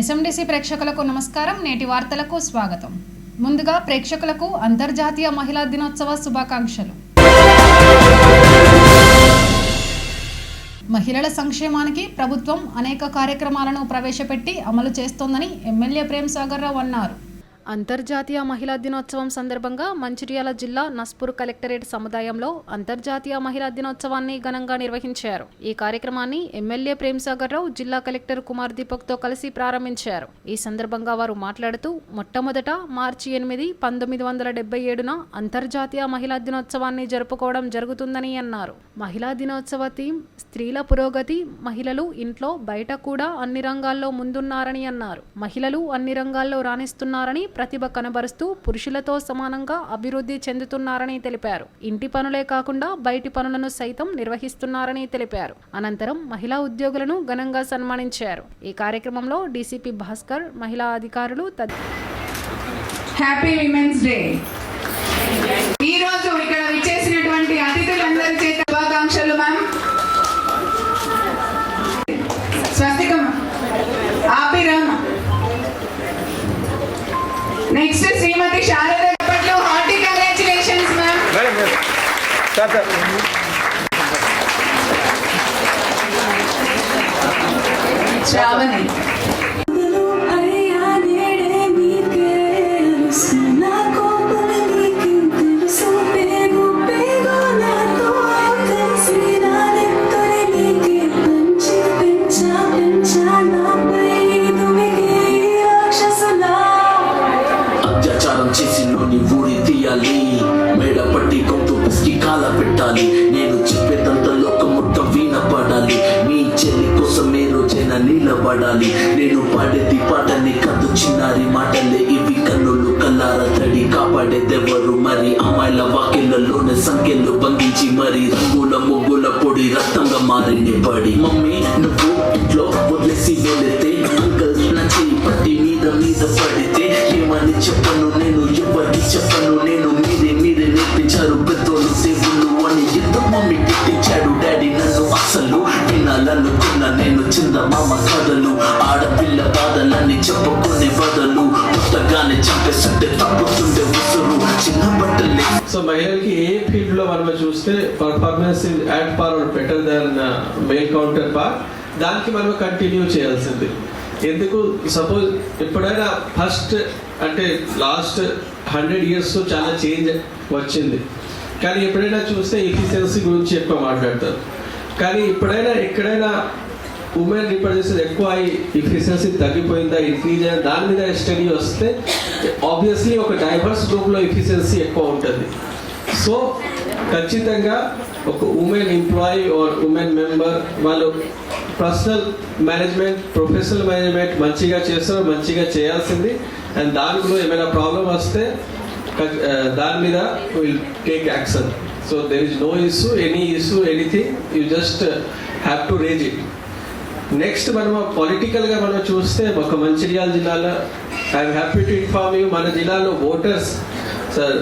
ఎస్ఎండిసి ప్రేక్షకులకు నమస్కారం. నేటి వార్తలకు స్వాగతం. ముందుగా ప్రేక్షకులకు అంతర్జాతీయ మహిళా దినోత్సవ శుభాకాంక్షలు. మహిళల సంక్షేమానికి ప్రభుత్వం అనేక కార్యక్రమాలను ప్రవేశపెట్టి అమలు చేస్తోందని ఎమ్మెల్యే ప్రేమ్ సాగర్ రావు అన్నారు. అంతర్జాతీయ మహిళా దినోత్సవం సందర్భంగా మంచిర్యాల జిల్లా నస్పూర్ కలెక్టరేట్ సముదాయంలో అంతర్జాతీయ మహిళా దినోత్సవాన్ని ఘనంగా నిర్వహించారు. ఈ కార్యక్రమాన్ని ఎమ్మెల్యే ప్రేమ్ సాగర్ రావు జిల్లా కలెక్టర్ కుమార్ దీపక్ తో కలిసి ప్రారంభించారు. ఈ సందర్భంగా వారు మాట్లాడుతూ మొట్టమొదట మార్చి 8, 1977న అంతర్జాతీయ మహిళా దినోత్సవాన్ని జరుపుకోవడం జరుగుతుందని అన్నారు. మహిళా దినోత్సవ థీమ్ స్త్రీల పురోగతి, మహిళలు ఇంట్లో బయట కూడా అన్ని రంగాల్లో ముందున్నారని అన్నారు. మహిళలు అన్ని రంగాల్లో రాణిస్తున్నారని, ప్రతిభ కనబరుస్తూ పురుషులతో సమానంగా అభివృద్ధి చెందుతున్నారని తెలిపారు. ఇంటి పనులే కాకుండా బయటి పనులను సైతం నిర్వహిస్తున్నారని తెలిపారు. అనంతరం మహిళా ఉద్యోగులను ఘనంగా సన్మానించారు. ఈ కార్యక్రమంలో డీసీపీ భాస్కర్, మహిళా అధికారులు హ్యాపీ విమెన్స్ డే. ఈ రోజు ఇక్కడ విచ్చేసినటువంటి అతిథులందరి చేత శుభాకాంక్షలు. మ్యామ్ స్వస్తికం ఆపిరం. నెక్స్ట్ శ్రీమతి శారద పట్ల హార్టీ కంగ్రాచులేషన్స్ మ్యామ్. శ్రావణి పెట్టాలి, నేను చెప్పేదంత లోకముట్ట వినపడాలి, మీ చెల్లి కోసం ఏ రోజైనా నిలబడాలి, నేను పాడేది పాటని కథ చిన్నారి మాటలే ఇవి, కన్నులు కల్లార తడి కాపాడేదెవరు మరి, అమ్మాయిల వాక్యలలోనే సంఖ్యలు బంధించి మరి, రంగుల ముగ్గుల పొడి రక్తంగా మారింది పడి, మమ్మీ నువ్వు ఇంట్లో వదిలేసి వెళితే, అంకల్ నా చేయి పట్టి మీద పడితే, ఏమని చెప్పను నేను, ఎవరికి చెప్పను నేను, మీరే నేర్పించారు పెద్దోళ్ళు దేవుళ్ళు అని, ఎంతో మమ్మీ తిట్టించాడు డాడీ నన్ను, అసలు వినాలనుకున్నా నేను చందమామ కథలు, ఆడపిల్ల బాధలన్నీ చెప్పుకునే బదులు పుస్తకాన్ని చంపేస్తుంటే తప్పుతుండే ఉసురు చిన్న బట్టలే. సో మహిళలకి ఏ ఫీల్డ్ లో మనం చూస్తే performance is at par or better than male counterpart, దానికి మనం కంటిన్యూ చేయాల్సింది. ఎందుకు, సపోజ్ ఎప్పుడైనా ఫస్ట్ అంటే లాస్ట్ 100 years చాలా చేంజ్ వచ్చింది, కానీ ఎప్పుడైనా చూస్తే ఎఫిషియన్సీ గురించి ఎక్కువ మాట్లాడతారు, కానీ ఎప్పుడైనా ఎక్కడైనా ఉమెన్ రిప్రజెంటేషన్ ఎక్కువ అయ్యి ఎఫిషియన్సీ తగ్గిపోయిందా, ఇంక్రీజ్ అయ్యిందా, దాని మీద స్టడీ వస్తే ఆబ్వియస్లీ ఒక డైవర్స్ గ్రూప్లో ఎఫిషియన్సీ ఎక్కువ ఉంటుంది. సో ఖచ్చితంగా ఒక women employee are women member వాళ్ళు పర్సనల్ మేనేజ్మెంట్, ప్రొఫెషనల్ మేనేజ్మెంట్ మంచిగా చేస్తారు, మంచిగా చేయాల్సింది. అండ్ దానిలో ఏమైనా ప్రాబ్లం వస్తే దాని మీద will take action. So there is no issue, any issue, anything, you just have to raise it. Next మనం పొలిటికల్గా మనం చూస్తే ఒక మంచిర్యాల జిల్లాలో I'm happy to inform you, మన జిల్లాలో ఓటర్స్ సార్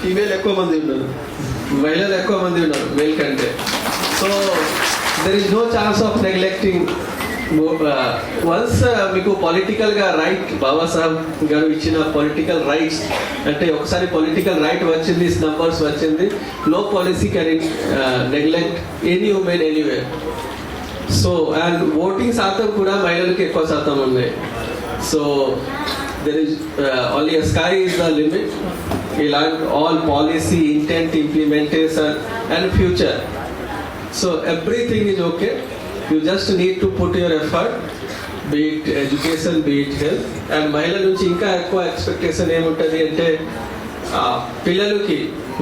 ఫీమేల్ ఎక్కువ మంది ఉన్నారు, మహిళలు ఎక్కువ మంది ఉన్నారు మేల్ కంటే. So there is no chance of neglecting. Once మీకు పొలిటికల్గా రైట్, బాబాసాహెబ్ గారు ఇచ్చిన పొలిటికల్ రైట్స్ అంటే ఒకసారి పొలిటికల్ రైట్ వచ్చింది, నంబర్స్ వచ్చింది, no policy can neglect any women anywhere. So and voting శాతం కూడా మహిళలకు ఎక్కువ శాతం ఉన్నాయి. So there is only sky is the limit. ఇలాంటి all policy, intent, implementation and future, so everything is okay. You just need to put your effort, be it education, be it health. And మహిళల నుంచి ఇంకా ఎక్కువ expectation ఏముంటుంది అంటే పిల్లలకి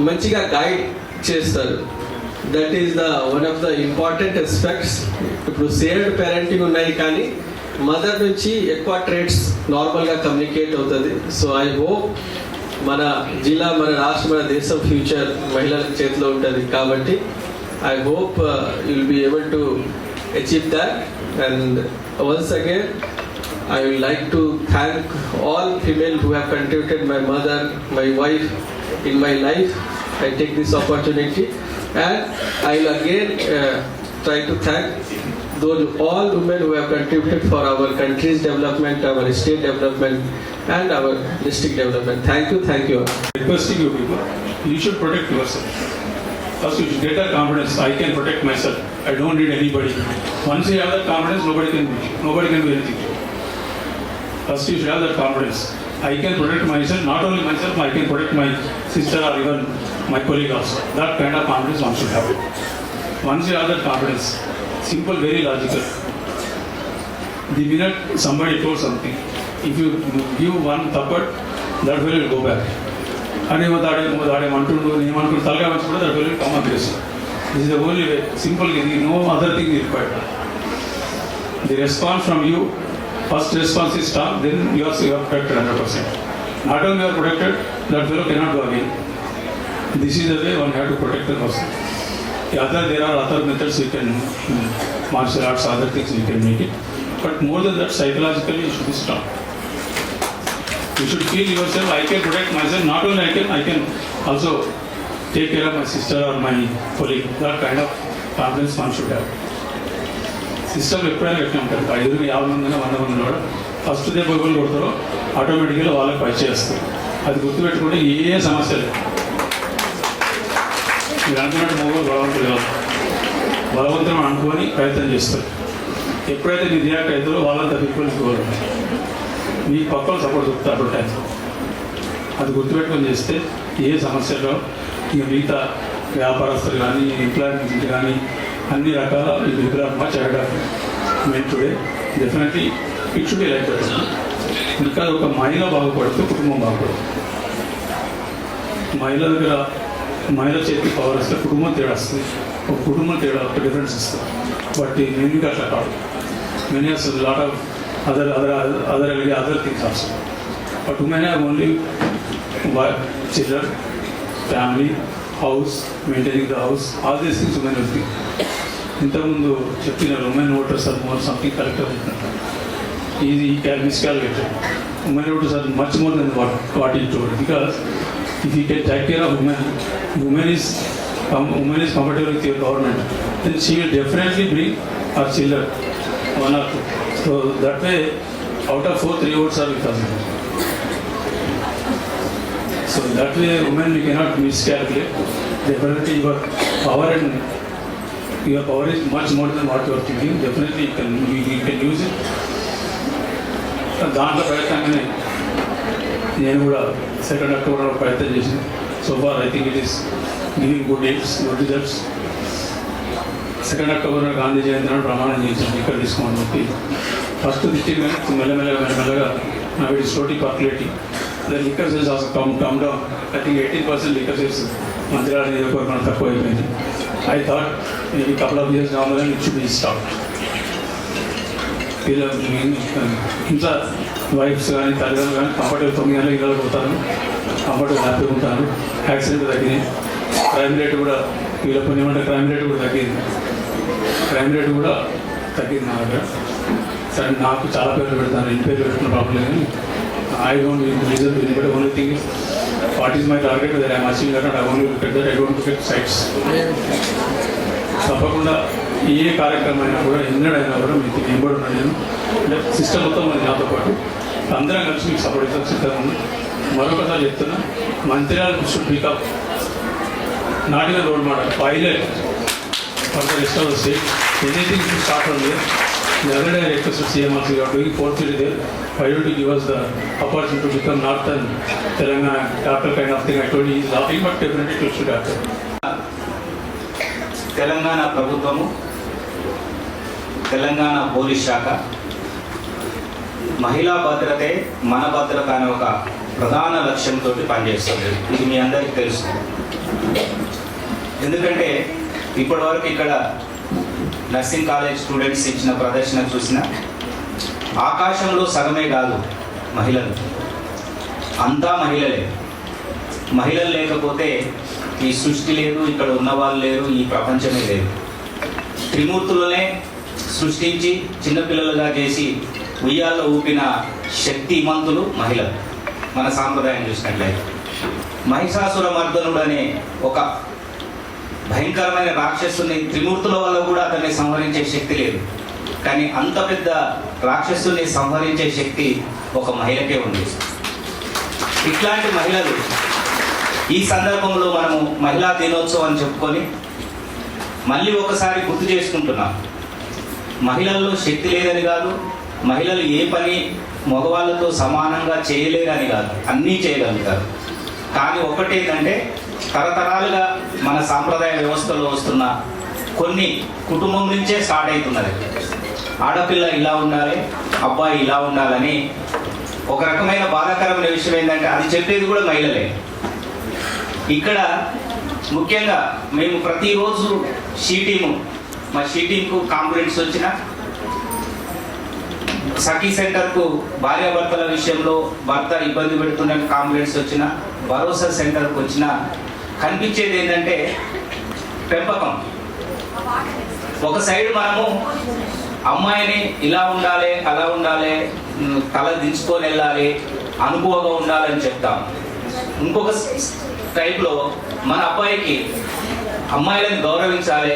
మంచిగా guide చేస్తారు. That is the one of the important aspects. ఇప్పుడు షేర్డ్ పేరెంటింగ్ ఉన్నాయి, కానీ మదర్ నుంచి ఎక్కువ ట్రేడ్స్ నార్మల్గా కమ్యూనికేట్ అవుతుంది. సో ఐ హోప్ మన జిల్లా, మన రాష్ట్రం, మన దేశం ఫ్యూచర్ మహిళల చేతిలో ఉంటుంది. కాబట్టి I hope you will be able to achieve that. And once again I would like to thank all female who have contributed, my mother, my wife in my life. I take this opportunity and I will again try to thank those all women who have contributed for our country's development, our state development, and our district development. Thank you. Requesting you people, you should protect yourself. First, you should get that confidence. I can protect myself. I don't need anybody. Once you have that confidence, nobody can do anything. First, you should have that confidence. I can protect myself. Not only myself, I can protect my sister or even my colleague also. That kind of confidence one should have. Once you have that confidence, simple, very logical. The minute somebody told something, if you give one thapad, that will go back. And ఏమంటుండు ఏమనుకుంటు తలగా వచ్చి కూడా that will come aggressive. This is the only way. Simple, no other thing is required. The response from you, first response is strong, then you are protected 100%. Not only you are protected, that fellow cannot go again. This is the way one have to protect the person. There are other methods we can, martial arts, other things we can make it. But more than that, psychologically you should be strong. You should feel yourself, I can protect myself. Not only I can also take care of my sister or my colleague. That kind of confidence one should have. System ఎప్పుడైనా ఎట్లా ఉంటుంది 50 మంది 100 మంది కూడా first they బొబ్బలు కొడతారో ఆటోమేటిక్గా వాళ్ళకి పై చేస్తారు. అది గుర్తుపెట్టుకుంటే ఏ సమస్య లేదు. మీరు అనుకున్నట్టు మొగలు బలవంతులు కాదు, బలవంతం అనుకొని ప్రయత్నం చేస్తారు. ఎప్పుడైతే మీరు రియాక్ట్ అవుతారో వాళ్ళంతా పిలుపుకోవాలి, మీ పక్కన సపోర్ట్ దొరుకుతారు టైం. అది గుర్తుపెట్టుకొని చేస్తే ఏ సమస్యలో ఇక మిగతా వ్యాపారస్తులు కానీ ఎంప్లాయ్మెంట్ కానీ అన్ని రకాల people are much ahead of men today. Definitely it should be like that. ఇంకా ఒక మహిళ బాగుపడితే కుటుంబం బాగుపడుతుంది. మహిళ చేతికి పవర్ వస్తే కుటుంబం తేడా వస్తుంది, ఒక కుటుంబం తేడా ఒక డిఫరెన్స్ ఇస్తుంది. బట్ మెన్కి అట్లా కాదు. మెనీ అసలు lot of other things also. But women have only work, children, family, house, maintaining the house, all these things women will do. ఇంతకుముందు చెప్పిన women voters are more something corrected. He can miscalculate. Women voters are much more than what he told, because if you can take care of women is compatible with your government, then she will definitely bring her children, one or two. So that way, out of 4, 3 votes are with us. So that way, women we cannot miscalculate. Definitely, your power is much more than what you are thinking. Definitely, you can use it. దాంట్లో ప్రయత్నంగానే నేను కూడా 2nd October ప్రయత్నం చేసి so far I think it is giving good results. 2nd October Gandhi Jayanti నాడు ప్రమాణం చేశాను ఇక్కడ తీసుకోమని చెప్పి. ఫస్ట్ 15 minutes మెల్లమెల్లగా now it is slowly percolating. The liquor sales also come down. I think 18% liquor sales మంత్రాల నియోజకవర్గం తక్కువ అయిపోయింది. I thought maybe couple of years down the line it should be stopped. ఇంట్లో వైఫ్స్ కానీ తల్లిదండ్రులు కానీ comfortable 9 గంటలకు ఇళ్ళకి పోతారు, కంఫర్టబుల్ హ్యాపీగా ఉంటారు. యాక్సిడెంట్ తగ్గినాయి. క్రైమ్ రేట్ కూడా వీళ్ళ పుణ్యమంటే క్రైమ్ రేట్ కూడా తగ్గింది. నా దగ్గర. సరే నాకు చాలా పేర్లు పెడతాను, ఎన్ని పేర్లు పెట్టుకున్న ప్రాబ్లం కానీ I don't reserve anybody. Only thing is what is my target, that I'm achieving that. I only look at that, I don't look at sites. తప్పకుండా ఏ కార్యక్రమం అయినా కూడా ఎన్నడైనా కూడా మీకు నింబడి ఉన్నాను నేను. అంటే సిస్టమ్ మొత్తం ఉంది నాతో పాటు, అందరం కలిసి మీకు సపోర్ట్ ఇస్తాం సిద్ధంగా ఉంది. మరొకసారి చెప్తున్నా, మంత్రియాల should pick up not even role model, pilot for the rest of the state. Anything should start from there. The other day I requested CM also, you are doing 4th city there. Why don't you give us the opportunity to become Northern Telangana capital kind of thing? I told you he is laughing, but definitely it should happen. Telangana ప్రభుత్వము, Telangana police శాఖ మహిళా భద్రతే మన భద్రత అనే ఒక ప్రధాన లక్ష్యంతో పనిచేస్తుంది. ఇది మీ అందరికీ తెలుసు. ఎందుకంటే ఇప్పటివరకు ఇక్కడ నర్సింగ్ కాలేజ్ స్టూడెంట్స్ ఇచ్చిన ప్రదర్శన చూసిన ఆకాశంలో సగమే కాదు మహిళలు, అంతా మహిళలే. మహిళలు లేకపోతే ఈ సృష్టి లేదు, ఇక్కడ ఉన్నవాళ్ళు లేరు, ఈ ప్రపంచమే లేదు. త్రిమూర్తులనే సృష్టించి చిన్నపిల్లలుగా చేసి ఉయ్యాల్లో ఊపిన శక్తిమంతులు మహిళలు. మన సాంప్రదాయం చూసినట్లయితే మహిషాసుర మర్దనుడు అనే ఒక భయంకరమైన రాక్షసుని త్రిమూర్తుల వల్ల కూడా అతన్ని సంహరించే శక్తి లేదు. కానీ అంత పెద్ద రాక్షసుల్ని సంహరించే శక్తి ఒక మహిళకే ఉంది. ఇట్లాంటి మహిళలు ఈ సందర్భంలో మనము మహిళా దినోత్సవం అని చెప్పుకొని మళ్ళీ ఒకసారి గుర్తు చేసుకుంటున్నాం. మహిళల్లో శక్తి లేదని కాదు, మహిళలు ఏ పని మగవాళ్ళతో సమానంగా చేయలేరని కాదు, అన్నీ చేయగలుగుతారు. కానీ ఒకటేంటంటే తరతరాలుగా మన సాంప్రదాయ వ్యవస్థలో వస్తున్న కొన్ని కుటుంబం నుంచే స్టార్ట్ అవుతున్నది. ఆడపిల్ల ఇలా ఉండాలి, అబ్బాయి ఇలా ఉండాలని ఒక రకమైన బాధాకరమైన విషయం ఏంటంటే అది చెప్పేది కూడా మహిళలే. ఇక్కడ ముఖ్యంగా మేము ప్రతిరోజు మా షీటీంకు కాంప్లైంట్స్ వచ్చిన, సఖీ సెంటర్కు భార్యాభర్తల విషయంలో భర్త ఇబ్బంది పెడుతున్న కాంప్లైంట్స్ వచ్చిన, భరోసా సెంటర్కు వచ్చిన కనిపించేది ఏంటంటే పెంపకం. ఒక సైడ్ మనము అమ్మాయిని ఇలా ఉండాలి, అలా ఉండాలి, తల దించుకొని వెళ్ళాలి, అనుకువగా ఉండాలని చెప్తాం. ఇంకొక టైప్లో మన అబ్బాయికి అమ్మాయిలని గౌరవించాలి,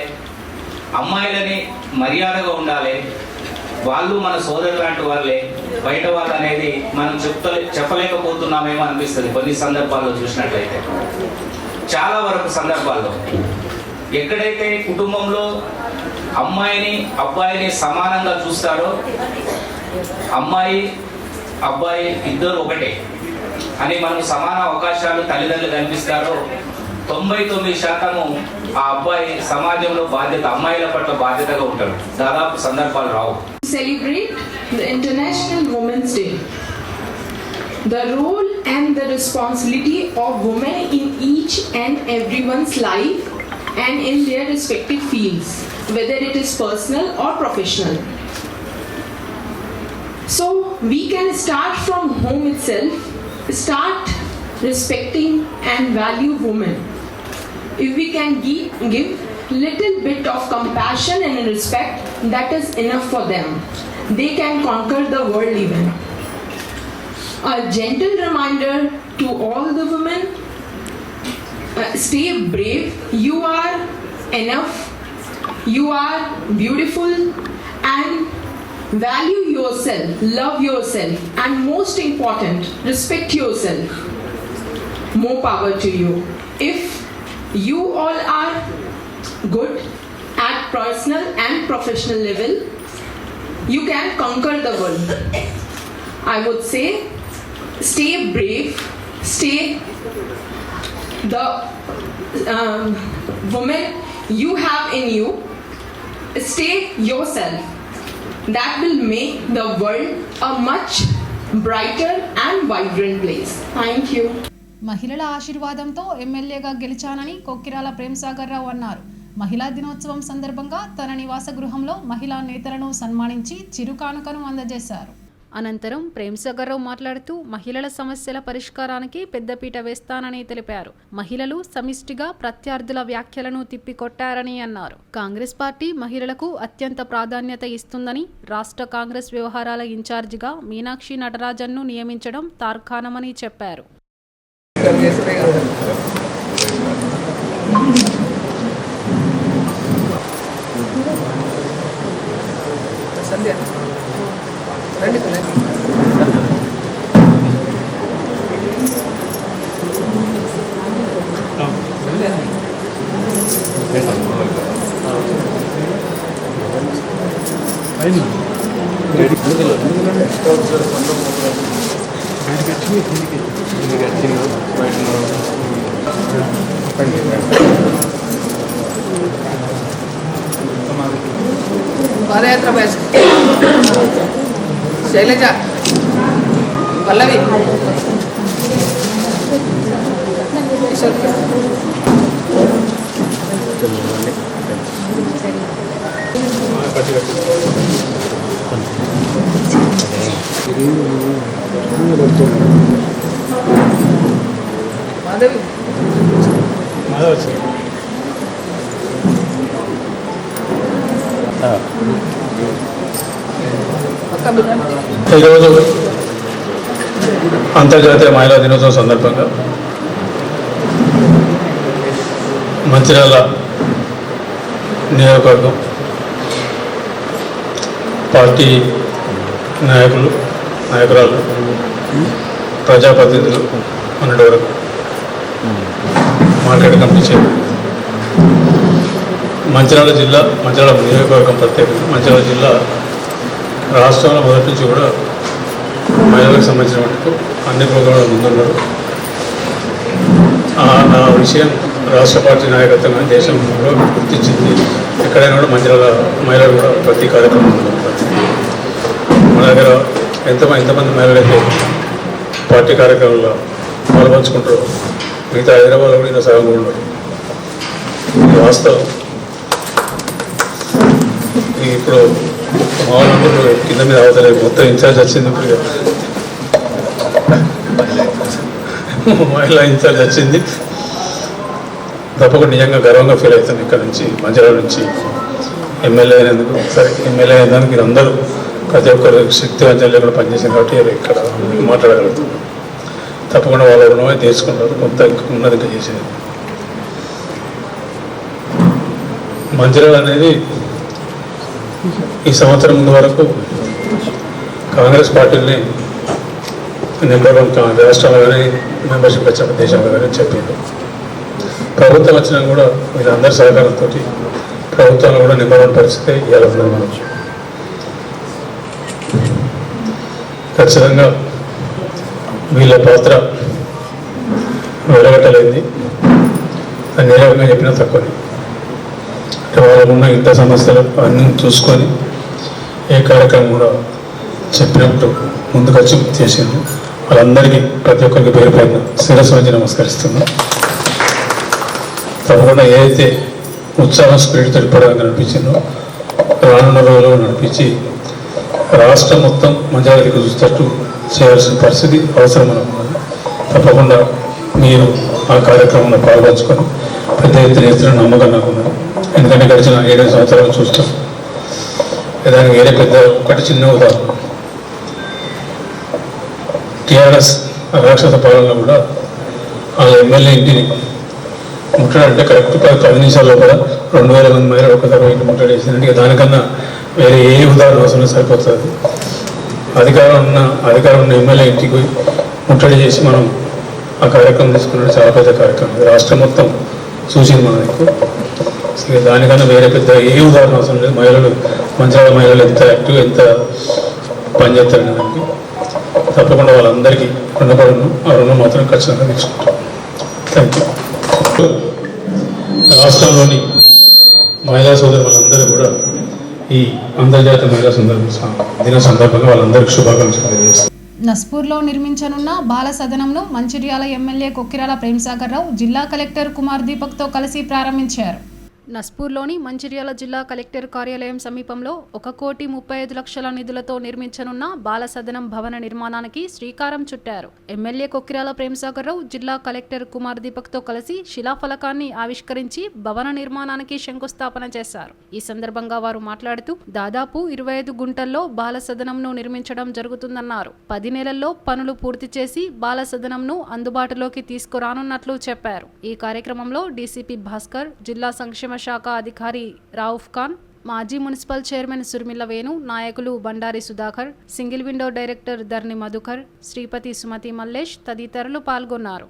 అమ్మాయిలని మర్యాదగా ఉండాలి, వాళ్ళు మన సోదరులు లాంటి వాళ్ళే, బయట వాళ్ళు అనేది మనం చెప్పలేకపోతున్నామేమో అనిపిస్తుంది కొన్ని సందర్భాల్లో చూసినట్లయితే. చాలా వరకు సందర్భాల్లో ఎక్కడైతే కుటుంబంలో అమ్మాయిని అబ్బాయిని సమానంగా చూస్తారో, అమ్మాయి అబ్బాయి ఇద్దరు ఒకటే అని మనకు సమాన అవకాశాలు తల్లిదండ్రులు కల్పిస్తారో 99% ఆ అబ్బాయి సమాజంలో బాధ్యత, అమ్మాయిల పట్ల బాధ్యతగా ఉంటాడు. దాదాపు సందర్భాలు రావు. Celebrate the International Women's Day. The role and the responsibility of women in each and everyone's life and in their respective fields, whether it is personal or professional. So we can start from home itself, start respecting and value women. If we can give little bit of compassion and respect, that is enough for them. They can conquer the world even. A gentle reminder to all the women, stay brave. You are enough. You are beautiful, and value yourself, love yourself, and most important, respect yourself. More power to you. If you all are good at personal and professional level, you can conquer the world. I would say, stay brave, stay the woman you have in you, stay yourself. That will make the world a much brighter and vibrant place. Thank you. మహిళల ఆశీర్వాదంతో ఎమ్మెల్యేగా గెలిచానని కొక్కిరాల ప్రేమ్సాగర్ రావు అన్నారు. మహిళా దినోత్సవం సందర్భంగా తన నివాస గృహంలో మహిళా నేతలను సన్మానించి చిరుకానుకను అందజేశారు. అనంతరం ప్రేమ్సాగర్ రావు మాట్లాడుతూ మహిళల సమస్యల పరిష్కారానికి పెద్దపీట వేస్తానని తెలిపారు. మహిళలు సమిష్టిగా ప్రత్యర్థుల వ్యాఖ్యలను తిప్పికొట్టారని అన్నారు. కాంగ్రెస్ పార్టీ మహిళలకు అత్యంత ప్రాధాన్యత ఇస్తుందని, రాష్ట్ర కాంగ్రెస్ వ్యవహారాల ఇన్ఛార్జిగా మీనాక్షి నటరాజన్ను నియమించడం తార్కాణమని చెప్పారు. పాదయాత్ర బ్యాచ్ శైలజ, పల్లవి, మాధవి, ఈరోజు అంతర్జాతీయ మహిళా దినోత్సవం సందర్భంగా మంచిర్యాల నియోజకవర్గం పార్టీ నాయకురాలు ప్రజాప్రతినిధులు మొన్నటి వరకు మార్కెట్ కమిటీ చైర్మన్, మంచిర్యాల జిల్లా మంచిర్యాల నియోజకవర్గం ప్రత్యేకంగా మంచిర్యాల జిల్లా రాష్ట్రంలో మొదటి నుంచి కూడా మహిళలకు సంబంధించిన మటుకు అన్ని ప్రోగ్రాంల ముందున్నారు. నా విషయం రాష్ట్ర పార్టీ నాయకత్వంగా దేశంలో గుర్తించింది. ఎక్కడైనా కూడా మంచిర్యాల మహిళలు కూడా ప్రతి కార్యక్రమం మన దగ్గర ఎంతమంది మహిళలైతే పార్టీ కార్యక్రమంలో పాల్పంచుకుంటారో మిగతా హైదరాబాద్లో కూడా ఇంత సగం కూడా ఉన్నారు. ఇది వాస్తవం. ఇప్పుడు మామూలు కింద మీద అవతలేదు, మొత్తం ఇన్ఛార్జ్ వచ్చింది. ఇప్పుడు మహిళా ఇన్ఛార్జ్ వచ్చింది. తప్పకుండా నిజంగా గర్వంగా ఫీల్ అవుతాను. ఇక్కడ నుంచి మంచిర్యాల నుంచి ఎమ్మెల్యే అయినందుకు. సరే, ఎమ్మెల్యే అయినందుకు మీరు అందరూ ప్రతి ఒక్కరు శక్తివంతం లేకుండా పనిచేసింది కాబట్టి ఇక్కడ మాట్లాడగలుగుతున్నారు. తప్పకుండా వాళ్ళ రుణమే తీర్చుకుంటారు. కొంత ఉన్నదిగా చేసేది. మంచిర్యాల అనేది ఈ సంవత్సరం ముందు వరకు కాంగ్రెస్ పార్టీని నెంబర్ 1 రాష్ట్రాల్లో కానీ మెంబర్షిప్ వచ్చిన దేశంలో కానీ చెప్పింది. ప్రభుత్వం వచ్చినా కూడా వీళ్ళందరి సహకారంతో ప్రభుత్వంలో కూడా నెంబర్ 1 పరిస్థితి ఇవాళ ఉన్నది. మనం ఖచ్చితంగా వీళ్ళ పాత్ర వెలగట్టలేంది. దాన్ని ఏ రకంగా చెప్పినా తక్కువని. అంటే వాళ్ళకున్న ఇంత సమస్యలు అన్నీ చూసుకొని ఏ కార్యక్రమం కూడా చెప్పినట్టు ముందుకొచ్చి చేసింది. వాళ్ళందరికీ ప్రతి ఒక్కరికి పేరు పైన శిరస్సు వంచి నమస్కరిస్తున్నాం. తప్పకుండా ఏదైతే ఉత్సాహం స్పిరిట్ తడిపడానికి నడిపించిందో రానున్న రోజుల్లో నడిపించి రాష్ట్రం మొత్తం మంచిర్యాలకు చూసేటట్టు చేయాల్సిన పరిస్థితి అవసరం అనుకున్నది. తప్పకుండా మీరు ఆ కార్యక్రమంలో పాల్పంచుకొని పెద్ద ఎత్తున నమ్మకం నాకు ఉన్నది. ఎందుకంటే గడిచిన 7 సంవత్సరాలు చూస్తాం. దానికి వేరే పెద్ద ఒకటి చిన్న ఉదాహరణ, టీఆర్ఎస్ రాక్షస పాలనలో కూడా వాళ్ళ ఎమ్మెల్యే ఇంటిని ముట్టడంటే కరెక్ట్ 10 నిమిషాల్లో కూడా 2000 మంది మహిళలు ఒకసారి ఇంటి ముట్టడి చేసిందంటే దానికన్నా వేరే ఏ ఉదాహరణ అవసరం సరిపోతుంది. అధికారం ఉన్న ఎమ్మెల్యే ఇంటికి పోయి ముట్టడి చేసి మనం ఆ కార్యక్రమం తీసుకున్నట్టు చాలా పెద్ద కార్యక్రమం. రాష్ట్రం మొత్తం చూసింది మనకు. దానికన్నా వేరే పెద్ద ఏ ఉదాహరణ అవసరం లేదు. మంచిర్యాల మహిళలు ఎంత యాక్టివ్, ఎంత పనిచేస్తారు దానికి. తప్పకుండా వాళ్ళందరికీ రుణపడను. ఆ రుణం మాత్రం ఖచ్చితంగా తీసుకుంటాం. Thank you. రాష్ట్రంలోని మహిళా సోదరు వాళ్ళందరూ కూడా ఈ అంతర్జాతీయ మహిళా దిన సందర్భంగా వాళ్ళందరికీ శుభాకాంక్షలు తెలియజేస్తారు. నస్పూర్లో నిర్మించనున్న బాల సదనంను మంచిర్యాల ఎమ్మెల్యే కొక్కిరాల ప్రేమ్సాగర్ రావు జిల్లా కలెక్టర్ కుమార్ దీపక్తో కలిసి ప్రారంభించారు. నస్పూర్లోని మంచిర్యాల జిల్లా కలెక్టర్ కార్యాలయం సమీపంలో 1,35,00,000 నిధులతో నిర్మించనున్న బాల సదనం భవన నిర్మాణానికి శ్రీకారం చుట్టారు. ఎమ్మెల్యే కొక్కిరాల ప్రేమ్సాగర్ రావు జిల్లా కలెక్టర్ కుమార్ దీపక్తో కలిసి శిలాఫలకాన్ని ఆవిష్కరించి భవన నిర్మాణానికి శంకుస్థాపన చేశారు. ఈ సందర్భంగా వారు మాట్లాడుతూ దాదాపు 25 గుంటల్లో బాల సదనంను నిర్మించడం జరుగుతుందన్నారు. 10 నెలల్లో పనులు పూర్తి చేసి బాల సదనంను అందుబాటులోకి తీసుకురానున్నట్లు చెప్పారు. ఈ కార్యక్రమంలో డీసీపీ భాస్కర్, జిల్లా సంక్షేమ శాఖ అధికారి రౌఫ్ ఖాన్, మాజీ మున్సిపల్ చైర్మన్ సుర్మిల వేణు, నాయకులు Bandari Sudhakar, single window director Dharni Madhukar, Sripathi Sumathi Mallesh తదితరులు పాల్గొన్నారు.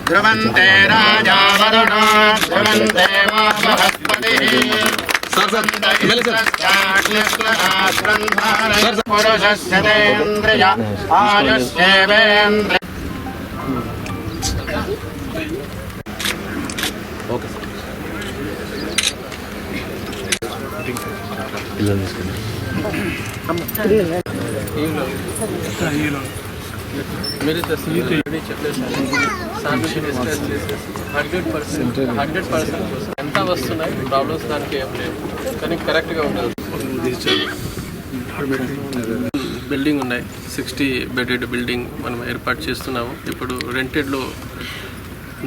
ధ్రువంతే రాజా వరుణో ధ్రువంతే పురుషస్యేంద్రియ ఆయుష్యేవేంద్రియ. Okay sir. मेरे तस्वीर చెప్పేసి 100% ఎంత వస్తున్నాయి ప్రాబ్లమ్స్ దానికి ఏం లేదు, కానీ కరెక్ట్గా ఉండాలి. బిల్డింగ్ ఉన్నాయి, 60 బెడెడ్ బిల్డింగ్ మనం ఏర్పాటు చేస్తున్నాము. ఇప్పుడు రెంటెడ్లో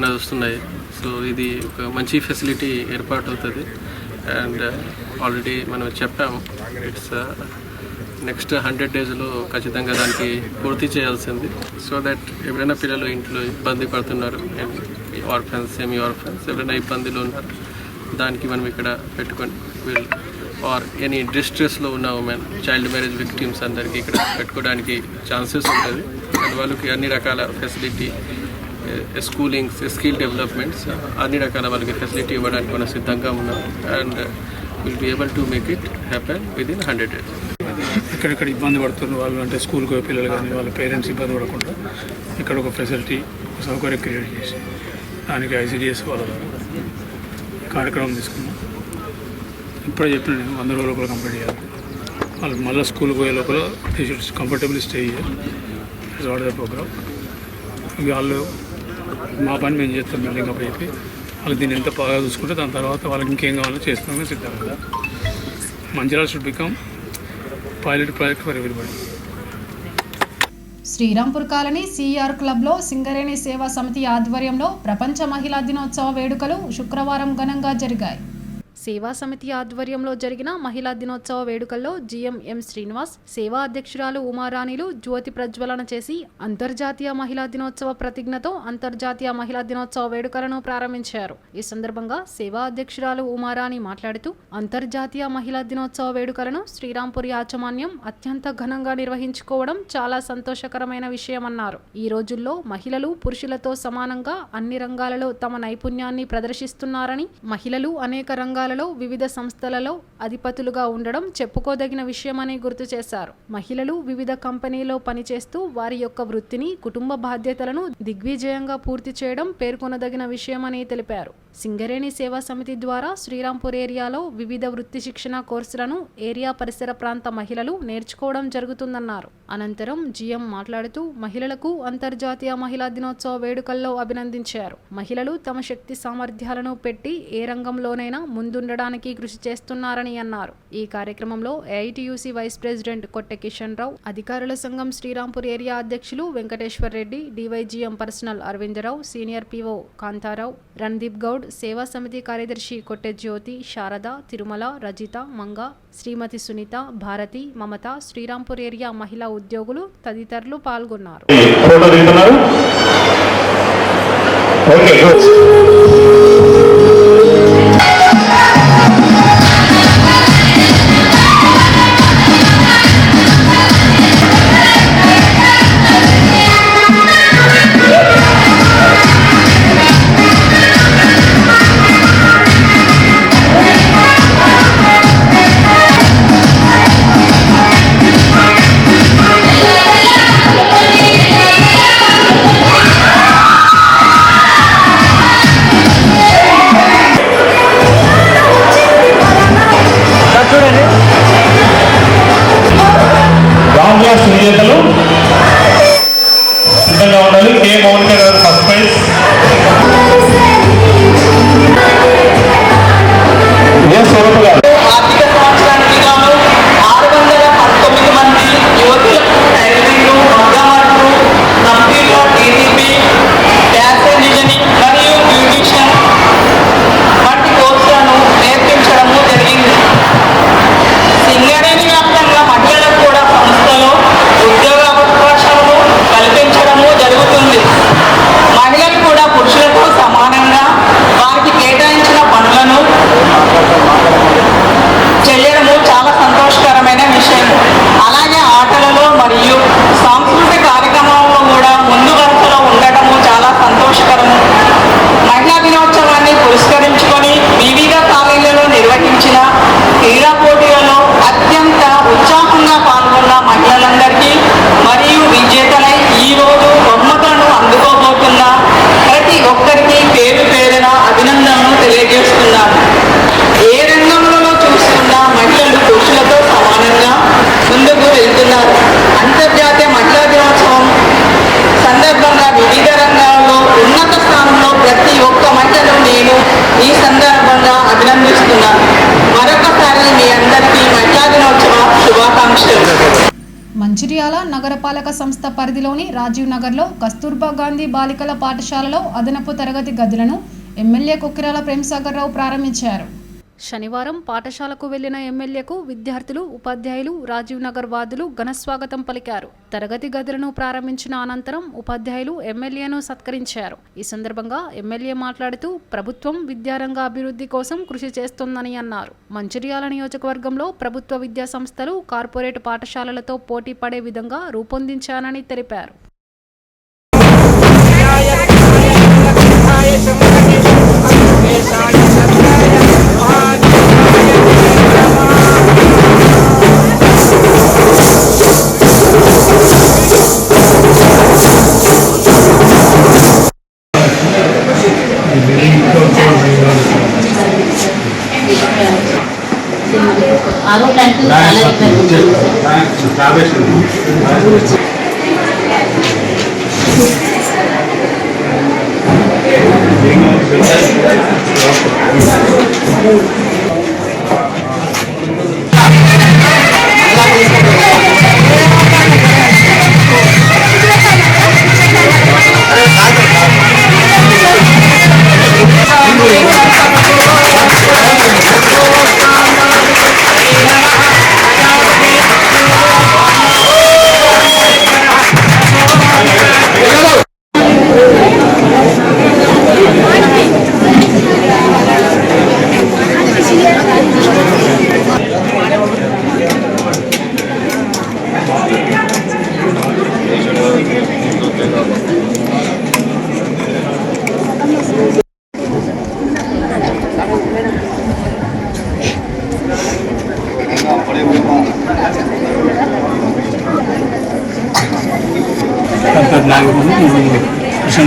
నడుస్తున్నాయి. సో ఇది ఒక మంచి ఫెసిలిటీ ఏర్పాటు అవుతుంది. అండ్ ఆల్రెడీ మనం చెప్పాము. ఇట్స్ నెక్స్ట్ 100 డేస్లో ఖచ్చితంగా దానికి పూర్తి చేయాల్సింది. సో దట్ ఎవరైనా పిల్లలు ఇంట్లో ఇబ్బంది పడుతున్నారు, ఆర్ఫన్స్, సెమీ ఆర్ఫన్స్ ఎవరైనా ఇబ్బందులు ఉన్నారు, దానికి మనం ఇక్కడ పెట్టుకొని ఆర్ ఎనీ డిస్ట్రెస్లో ఉన్న ఉమెన్, చైల్డ్ మ్యారేజ్ విక్టిమ్స్ అందరికీ ఇక్కడ పెట్టుకోవడానికి ఛాన్సెస్ ఉంటుంది. అండ్ వాళ్ళకి అన్ని రకాల ఫెసిలిటీ, స్కూలింగ్స్, స్కిల్ డెవలప్మెంట్స్, అన్ని రకాల వాళ్ళకి ఫెసిలిటీ ఇవ్వడానికి మనం సిద్ధంగా ఉన్నాం. And will be able to make it happen within 100 days. ఎక్కడెక్కడ ఇబ్బంది పడుతున్న వాళ్ళు, అంటే స్కూల్కి పోయే పిల్లలు కానీ వాళ్ళ పేరెంట్స్ ఇబ్బంది పడకుండా ఇక్కడ ఒక ఫెసిలిటీ, సౌకర్యం క్రియేట్ చేసి దానికి ICDS వాళ్ళ కార్యక్రమం తీసుకున్నాం. ఇప్పుడే చెప్పిన నేను 100 రోజుల లోపల కంప్లీట్ చేయాలి. వాళ్ళు మళ్ళీ స్కూల్కి పోయే లోపల they should comfortably stay here. It's what the program. ఇక వాళ్ళు మా పని మేము చేస్తాం బిల్డింగ్ అప్పుడు చెప్పి వాళ్ళు దీన్ని ఎంత బాగా చూసుకుంటే దాని తర్వాత వాళ్ళకి ఇంకేం కావాలో చేస్తామని సిద్ధంగా. Mancherial should become pilot project for everybody. Srirampur colony CR క్లబ్లో సింగరేణి సేవా సమితి ఆధ్వర్యంలో ప్రపంచ మహిళా దినోత్సవ వేడుకలు శుక్రవారం ఘనంగా జరిగాయి. సేవా సమితి ఆధ్వర్యంలో జరిగిన మహిళా దినోత్సవ వేడుకల్లో GM M శ్రీనివాస్, సేవా అధ్యక్షురాలు ఉమారాణిలు జ్యోతి ప్రజ్వలన చేసి అంతర్జాతీయ మహిళా దినోత్సవ ప్రతిజ్ఞతో అంతర్జాతీయ మహిళా దినోత్సవ వేడుకలను ప్రారంభించారు. ఈ సందర్భంగా సేవా అధ్యక్షురాలు ఉమారాణి మాట్లాడుతూ అంతర్జాతీయ మహిళా దినోత్సవ వేడుకలను శ్రీరాంపూర్ యాజమాన్యం అత్యంత ఘనంగా నిర్వహించుకోవడం చాలా సంతోషకరమైన విషయమన్నారు. ఈ రోజుల్లో మహిళలు పురుషులతో సమానంగా అన్ని రంగాలలో తమ నైపుణ్యాన్ని ప్రదర్శిస్తున్నారని, మహిళలు అనేక రంగాల వివిధ సంస్థలలో అధిపతులుగా ఉండడం చెప్పుకోదగిన విషయమని గుర్తు చేశారు. మహిళలు వివిధ కంపెనీలో పనిచేస్తూ వారి యొక్క వృత్తిని, కుటుంబ బాధ్యతలను దిగ్విజయంగా పూర్తి చేయడం పేర్కొనదగిన విషయమని తెలిపారు. సింగరేణి సేవా సమితి ద్వారా శ్రీరాంపూర్ ఏరియాలో వివిధ వృత్తి శిక్షణ కోర్సులను ఏరియా పరిసర ప్రాంత మహిళలు నేర్చుకోవడం జరుగుతుందన్నారు. అనంతరం GM మాట్లాడుతూ మహిళలకు అంతర్జాతీయ మహిళా దినోత్సవ వేడుకల్లో అభినందించారు. మహిళలు తమ శక్తి సామర్థ్యాలను పెట్టి ఏ రంగంలోనైనా ముందుండడానికి కృషి చేస్తున్నారని అన్నారు. ఈ కార్యక్రమంలో AITUC vice president Kotte Kishan Rao, అధికారుల సంఘం శ్రీరాంపూర్ ఏరియా అధ్యక్షులు Venkateshwar Reddy, DYGM personnel Aravindarao, senior PO Kantharao, Randeep Goud, సేవా సమితి కార్యదర్శి కొట్టె జ్యోతి, శారద, తిరుమల, రజిత, మంగ, శ్రీమతి సునీత, భారతి, మమత, శ్రీరాంపూర్ ఏరియా మహిళా ఉద్యోగులు తదితరులు పాల్గొన్నారు. సిద్ధంగా ఉండాలి. K మౌనిక గారు ఫస్ట్ ప్రైజ్. ఆర్థిక సంవత్సరానికి గాను 619 మంది యువతులకు టైలరింగ్, మగ్గవర్క్, కంప్యూటర్, DDP, ఫ్యాషన్ డిజైనింగ్ మరియు బ్యూటిషియన్ వంటి కోర్సులను నేర్పించడము జరిగింది. సింగరేణి వ్యాప్తంగా మహిళలకు కూడా సంస్థలో ఉద్యోగ అవకాశాలను కల్పించడము జరుగుతుంది. మహిళలు కూడా పురుషులతో సమానంగా వారికి కేటాయించిన పనులను చేయడము చాలా సంతోషకరమైన విషయం. అలాగే ఆటలలో మరియు సాంస్కృతిక కార్యక్రమాల్లో కూడా ముందు వరుసలో ఉండటము చాలా సంతోషకరము. మహిళా దినోత్సవాన్ని పురస్కరించుకొని వివిధ కాలేజీలలో నిర్వహించిన క్రీడా పోటీలలో అత్యంత ఉత్సాహంగా పాల్గొన్న మహిళలందరికీ మరియు విజేతలై ఈరోజు బహుమతులను అందుకోబోతున్న ప్రతి ఒక్కరికి పేరు పేరున అభినందనలు తెలియజేస్తున్నాను. ఏ రంగంలో చూస్తున్నా మహిళలు పురుషులతో సమానంగా ముందుకు వెళ్తున్నారు. అంతర్జాతీయ మహిళా దినోత్సవం సందర్భంగా వివిధ రంగాల్లో ఉన్నత స్థానంలో ప్రతి ఒక్క మహిళను నేను ఈ సందర్భంగా అభినందిస్తున్నాను. మరొకసారి మీ అందరికీ మహిళా దినోత్సవ శుభాకాంక్షలు. మంచిర్యాల నగరపాలక సంస్థ పరిధిలోని రాజీవ్ నగర్లో కస్తూర్బా గాంధీ బాలికల పాఠశాలలో అదనపు తరగతి గదులను ఎమ్మెల్యే కొక్కిరాల ప్రేమ్సాగర్ రావు ప్రారంభించారు. శనివారం పాఠశాలకు వెళ్లిన ఎమ్మెల్యేకు విద్యార్థులు, ఉపాధ్యాయులు, రాజీవ్ నగర్ వాదులు ఘనస్వాగతం పలికారు. తరగతి గదులను ప్రారంభించిన అనంతరం ఉపాధ్యాయులు ఎమ్మెల్యేను సత్కరించారు. ఈ సందర్భంగా ఎమ్మెల్యే మాట్లాడుతూ ప్రభుత్వం విద్యారంగ అభివృద్ధి కోసం కృషి చేస్తోందని అన్నారు. మంచిర్యాల నియోజకవర్గంలో ప్రభుత్వ విద్యా సంస్థలు కార్పొరేట్ పాఠశాలలతో పోటీ పడే విధంగా రూపొందించానని తెలిపారు.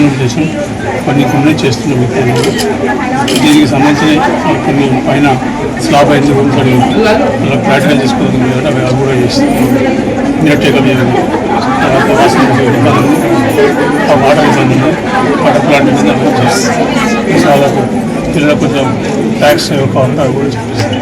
ఉద్దేశం కొన్ని చేస్తున్న వ్యక్తులు దీనికి సంబంధించిన కొన్ని పైన స్లాబ్ అయితే రూమ్స్ అడిగి అలా ప్రాక్టికల్ చేసుకోవడం అవి కూడా చేస్తున్నాం. నీట్ టేకప్ చేయాలి, తర్వాత వాటర్ ఇబ్బంది ఉంది, వాటర్ ప్లాంట్ చేస్తాం. చాలా పిల్లలకు కొంచెం ట్యాక్స్ కావాలంటే అవి కూడా చేపిస్తాం.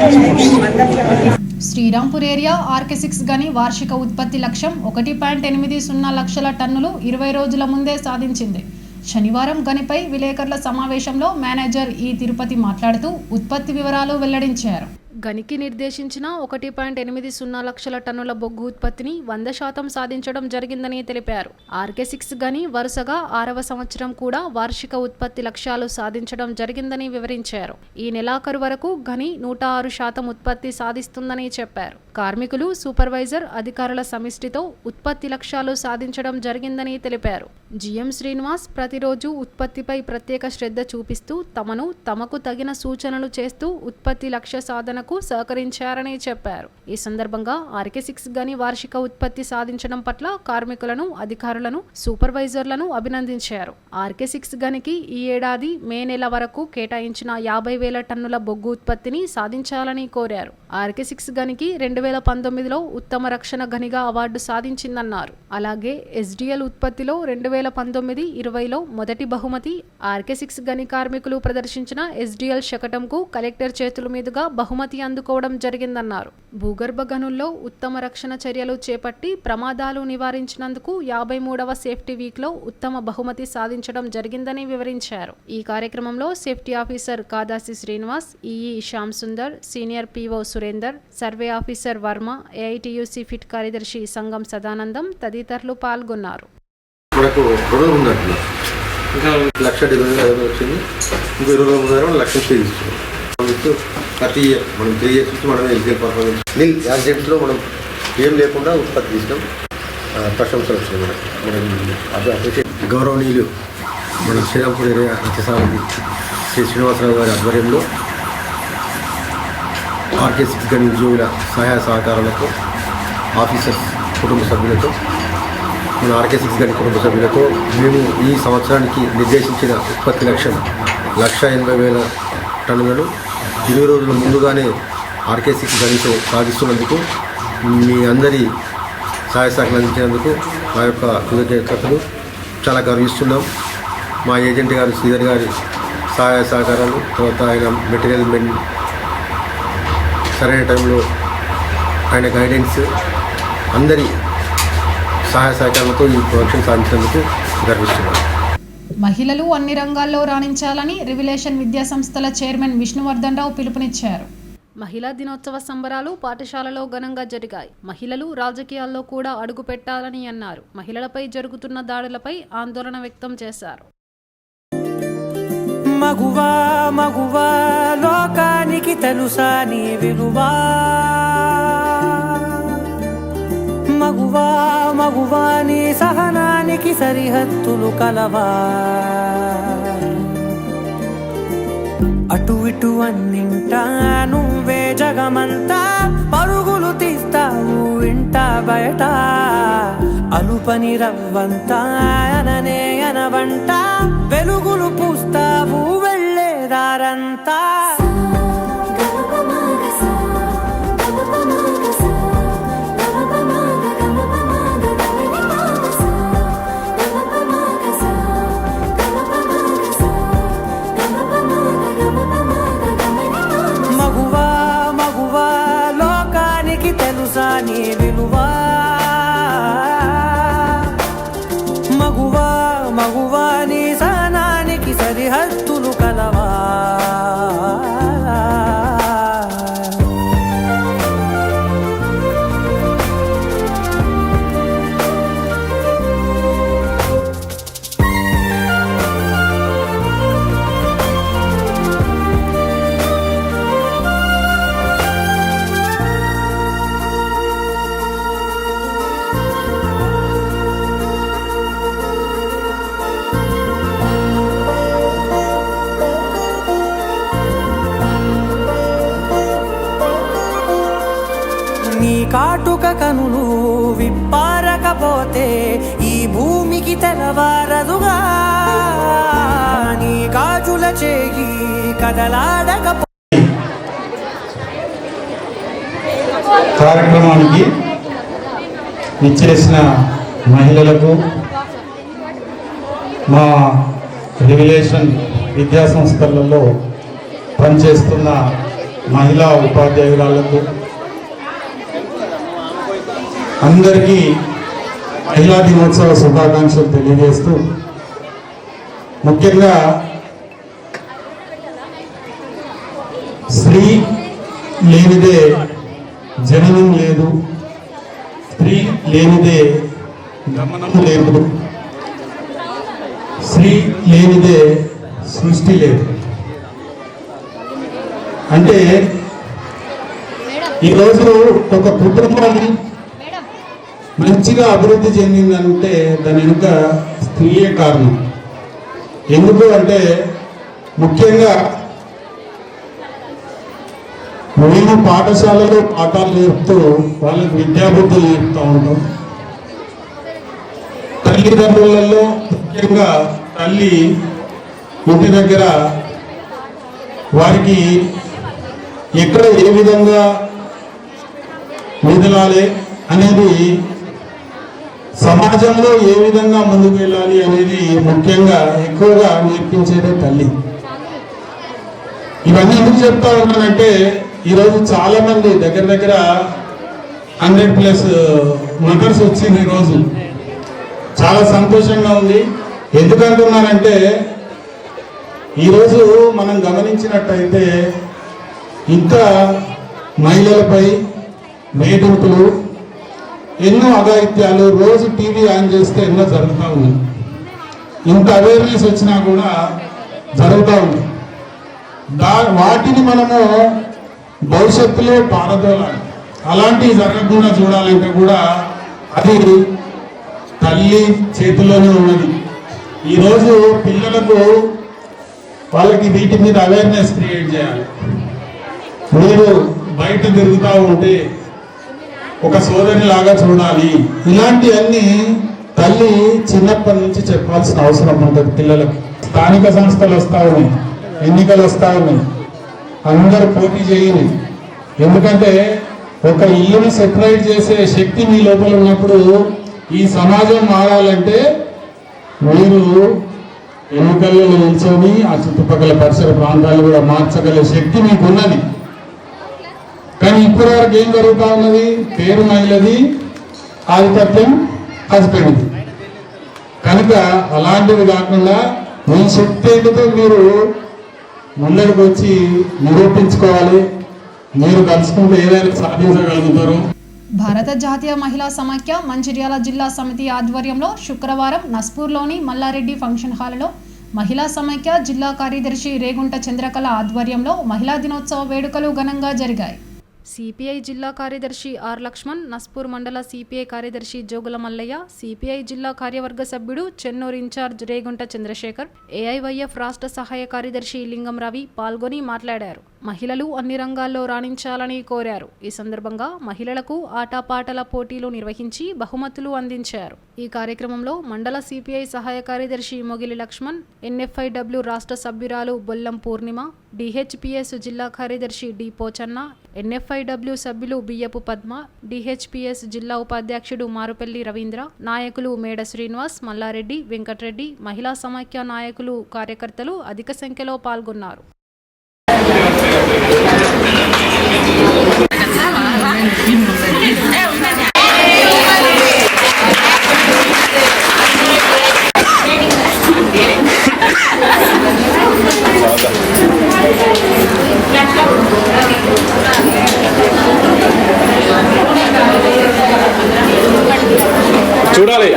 శ్రీరాంపూర్ ఏరియా RK6 గని వార్షిక ఉత్పత్తి లక్ష్యం 1.80 లక్షల టన్నులు 20 రోజుల ముందే సాధించింది. శనివారం గనిపై విలేకరుల సమావేశంలో మేనేజర్ ఈ తిరుపతి మాట్లాడుతూ ఉత్పత్తి వివరాలు వెల్లడించారు. గనికి నిర్దేశించిన 1.80 లక్షల టన్నుల బొగ్గు ఉత్పత్తిని 100% సాధించడం జరిగిందని తెలిపారు. RK6 గని వరుసగా 6వ సంవత్సరం కూడా వార్షిక ఉత్పత్తి లక్ష్యాలు సాధించడం జరిగిందని వివరించారు. ఈ నెలాఖరు వరకు గని 106% ఉత్పత్తి సాధిస్తుందని చెప్పారు. కార్మికులు, సూపర్వైజర్, అధికారుల సమిష్టితో ఉత్పత్తి లక్ష్యాలు సాధించడం జరిగిందని తెలిపారు. GM శ్రీనివాస్ ప్రతిరోజు ఉత్పత్తిపై ప్రత్యేక శ్రద్ధ చూపిస్తూ తమకు తగిన సూచనలు చేస్తూ ఉత్పత్తి లక్ష్య సాధనకు సహకరించారని చెప్పారు. ఈ సందర్భంగా RK6 గని వార్షిక ఉత్పత్తి సాధించడం పట్ల కార్మికులను, అధికారులను, సూపర్వైజర్లను అభినందించారు. RK6 గనికి ఈ ఏడాది మే నెల వరకు కేటాయించిన 50,000 టన్నుల బొగ్గు ఉత్పత్తిని సాధించాలని కోరారు. RK6 గనికి 2019లో ఉత్తమ రక్షణ గనిగా అవార్డు సాధించిందన్నారు. అలాగే SDL ఉత్పత్తిలో 2019-20లో మొదటి బహుమతి, RK6 గని కార్మికులు ప్రదర్శించిన SDL శకటంకు కలెక్టర్ చేతుల మీదుగా బహుమతి అందుకోవడం జరిగిందన్నారు. భూగర్భ గనుల్లో ఉత్తమ రక్షణ చర్యలు చేపట్టి ప్రమాదాలు నివారించినందుకు 53వ సేఫ్టీ వీక్లో ఉత్తమ బహుమతి సాధించడం జరిగిందని వివరించారు. ఈ కార్యక్రమంలో safety officer Kadasi Srinivas, EE Shyam Sundar, senior PO Surender, survey officer Varma, AITUC fit కార్యదర్శి సంగం సదానందం తదితరులు పాల్గొన్నారు. మనకు రుణం ఉన్నట్లు ఇంకా 1,70,000 వచ్చింది. ఇంకా 20 రోజుల లక్షం తీసుకున్నాం. ప్రతి ఇయర్ మనం 3 years నుంచి మనం ఎల్జిఎల్ పర్ఫార్మెన్స్ మిల్ యాక్సిడెంట్స్లో మనం ఏం లేకుండా ఉత్పత్తి చేసినాం. ప్రశంసలు వచ్చినాయి. మనం గౌరవనీయులు మన శ్రీరాంపూర్ ఏరియా రథసారథి శ్రీ శ్రీనివాసరావు గారి ఆధ్వర్యంలో RK6 గని ఉద్యోగుల సహాయ సహకారాలతో, ఆఫీసర్స్ కుటుంబ సభ్యులతో, మన RK6 గని కుటుంబ సభ్యులతో మేము ఈ సంవత్సరానికి నిర్దేశించిన ఉత్పత్తి లక్ష్యం 1,80,000 టన్నులను 20 రోజుల ముందుగానే RK6 గనితో సాధిస్తున్నందుకు మీ అందరి సహాయ సహకారాలు అందించినందుకు మా యొక్క కృతజ్ఞతలు. చాలా గర్విస్తున్నాం. మా ఏజెంట్ గారు శ్రీధర్ గారి సహాయ సహకారాలు, తర్వాత ఆయన మెటీరియల్ మెన్ సరైన టైంలో ఆయన గైడెన్స్, అందరి సహాయ సహకారాలతో ఈ ప్రొడక్షన్ సాధించినందుకు గర్విస్తున్నాం. మహిళలు అన్ని రంగాల్లో రాణించాలని రివిలేషన్ విద్యా సంస్థల చైర్మన్ విష్ణువర్ధన్ రావు పిలుపునిచ్చారు. మహిళా దినోత్సవ సంబరాలు పాఠశాలలో ఘనంగా జరిగాయి. మహిళలు రాజకీయాల్లో కూడా అడుగు పెట్టాలని అన్నారు. మహిళలపై జరుగుతున్న దాడులపై ఆందోళన వ్యక్తం చేశారు. మగువా మగువా లోకానికి తెలుసా నీ విలువా, మగువా మగువా నీ సహనానికి సరిహద్దులు కలవా, అటు ఇటు అన్నింటా నువ్వే జగమంతా పరుగులు తీస్తావు ఇంట బయట, అలుపని రవ్వంతా అననే అనవంట వెలుగులు పూస్తావు వెళ్ళేదారంతా. మగువా మగువా లోకానికి తెలుసా నీ విలువా, మగువా మగువా నీ సహనానికి సరిహద్దులు కలవా. నీ కాటుక కనులు విప్పారకపోతే ఈ భూమికి తెలవారదుగా, నీ గాజుల చేయి కదలాడకపో. కార్యక్రమానికి ఇచ్చేసిన మహిళలకు, మా రెగ్యులేషన్ విద్యా సంస్థలలో పనిచేస్తున్న మహిళా ఉపాధ్యాయురాలకు అందరికీ మహిళా దినోత్సవ శుభాకాంక్షలు తెలియజేస్తూ, ముఖ్యంగా స్త్రీ లేనిదే జననం లేదు, స్త్రీ లేనిదే గమనం లేదు, స్త్రీ లేనిదే సృష్టి లేదు. అంటే ఈరోజు ఒక కుటుంబాన్ని మంచిగా అభివృద్ధి చెందిందంటే దాని వెనుక స్త్రీయే కారణం. ఎందుకు అంటే ముఖ్యంగా మేము పాఠశాలలో పాఠాలు నేర్పుతూ వాళ్ళకి విద్యాబుద్ధులు నేర్పుతూ ఉంటాం. తల్లిదండ్రులలో ముఖ్యంగా తల్లి ఇంటి దగ్గర వారికి ఎక్కడ ఏ విధంగా మెదలాలి అనేది, సమాజంలో ఏ విధంగా ముందుకు వెళ్ళాలి అనేది ముఖ్యంగా ఎక్కువగా నేర్పించేదే తల్లి. ఇవన్నీ ఎందుకు చెప్తా ఉన్నానంటే ఈరోజు చాలా మంది దగ్గర 100+ మదర్స్ వచ్చింది. ఈరోజు చాలా సంతోషంగా ఉంది. ఎందుకంటున్నానంటే ఈరోజు మనం గమనించినట్టయితే ఇంకా మహిళలపై వేధింపులు, ఎన్నో అఘాయిత్యాలు రోజు టీవీ ఆన్ చేస్తే ఎన్నో జరుగుతూ ఉన్నాయి. ఇంత అవేర్నెస్ వచ్చినా కూడా జరుగుతూ ఉంది. వాటిని మనము భవిష్యత్తులో పారదోలాలి. అలాంటివి జరగకుండా చూడాలంటే కూడా అది తల్లి చేతిలోనే ఉన్నది. ఈరోజు పిల్లలకు వాళ్ళకి వీటి మీద అవేర్నెస్ క్రియేట్ చేయాలి. మీరు బయట తిరుగుతూ ఉంటే ఒక సోదరి లాగా చూడాలి. ఇలాంటివన్నీ తల్లి చిన్నప్పటి నుంచి చెప్పాల్సిన అవసరం ఉంటుంది పిల్లలకు. స్థానిక సంస్థలు వస్తూ ఉన్నాయి, ఎన్నికలు వస్తూ ఉన్నాయి, అందరూ పోటీ చేయని. ఎందుకంటే ఒక ఇల్లుని సెపరేట్ చేసే శక్తి మీ లోపల ఉన్నప్పుడు ఈ సమాజం మారాలంటే మీరు ఎన్నికల్లో నిల్చొని ఆ చుట్టుపక్కల పరిసర ప్రాంతాలు కూడా మార్చగల శక్తి మీకు ఉన్నది. కానీ ఇప్పటి వరకు ఏం జరుగుతూ ఉన్నది? పేరు మహిళది, ఆధిపత్యం హస్బెండ్ది. కనుక అలాంటివి కాకుండా మీ శక్తి ఏంటితో మీరు ముందరికి వచ్చి నిరూపించుకోవాలి. మీరు కలుసుకుంటే ఏదైనా సాధించగలుగుతారు. భారత జాతీయ మహిళా సమాఖ్య మంచిర్యాల జిల్లా సమితి ఆధ్వర్యంలో శుక్రవారం నస్పూర్లోని మల్లారెడ్డి ఫంక్షన్ హాల్లో మహిళా సమైక్య జిల్లా కార్యదర్శి రేగుంట చంద్రకళ ఆధ్వర్యంలో మహిళా దినోత్సవ వేడుకలు ఘనంగా జరిగాయి. సిపిఐ జిల్లా కార్యదర్శి ఆర్ లక్ష్మణ్, నస్పూర్ మండల సిపిఐ కార్యదర్శి జోగుల మల్లయ్య, సిపిఐ జిల్లా కార్యవర్గ సభ్యుడు చెన్నూరు ఇన్ఛార్జ్ రేగుంట చంద్రశేఖర్, ఏఐవైఎఫ్ రాష్ట్ర సహాయ కార్యదర్శి లింగం రవి పాల్గొని మాట్లాడారు. మహిళలు అన్ని రంగాల్లో రాణించాలని కోరారు. ఈ సందర్భంగా మహిళలకు ఆటపాటల పోటీలు నిర్వహించి బహుమతులు అందించారు. ఈ కార్యక్రమంలో మండల సిపిఐ సహాయ కార్యదర్శి మొగిలి లక్ష్మణ్, ఎన్ఎఫ్ఐడబ్ల్యూ రాష్ట్ర సభ్యురాలు బొల్లం పూర్ణిమ, డిహెచ్పిఎస్ జిల్లా కార్యదర్శి డి పోచన్న, ఎన్ఎఫ్ఐడబ్ల్యూ సభ్యులు బియ్యపు పద్మ, డిహెచ్పిఎస్ జిల్లా ఉపాధ్యక్షుడు మారుపల్లి రవీంద్ర, నాయకులు మేడ శ్రీనివాస్, మల్లారెడ్డి, వెంకటరెడ్డి, మహిళా సమాఖ్య నాయకులు, కార్యకర్తలు అధిక సంఖ్యలో పాల్గొన్నారు. చూడాలి.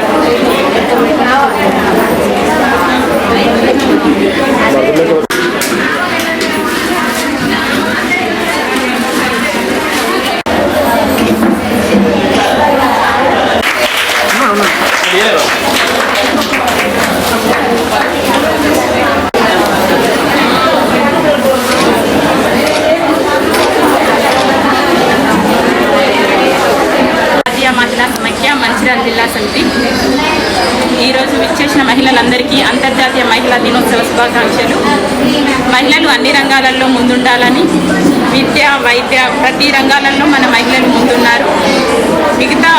మహిళా సమైక్య మంచిర్యాల జిల్లా సమితి ఈరోజు విచ్చేసిన మహిళలందరికీ అంతర్జాతీయ మహిళా దినోత్సవ శుభాకాంక్షలు. మహిళలు అన్ని రంగాలలో ముందుండాలని, విద్య, వైద్య ప్రతి రంగాలలో మన మహిళలు ముందున్నారు. మిగతా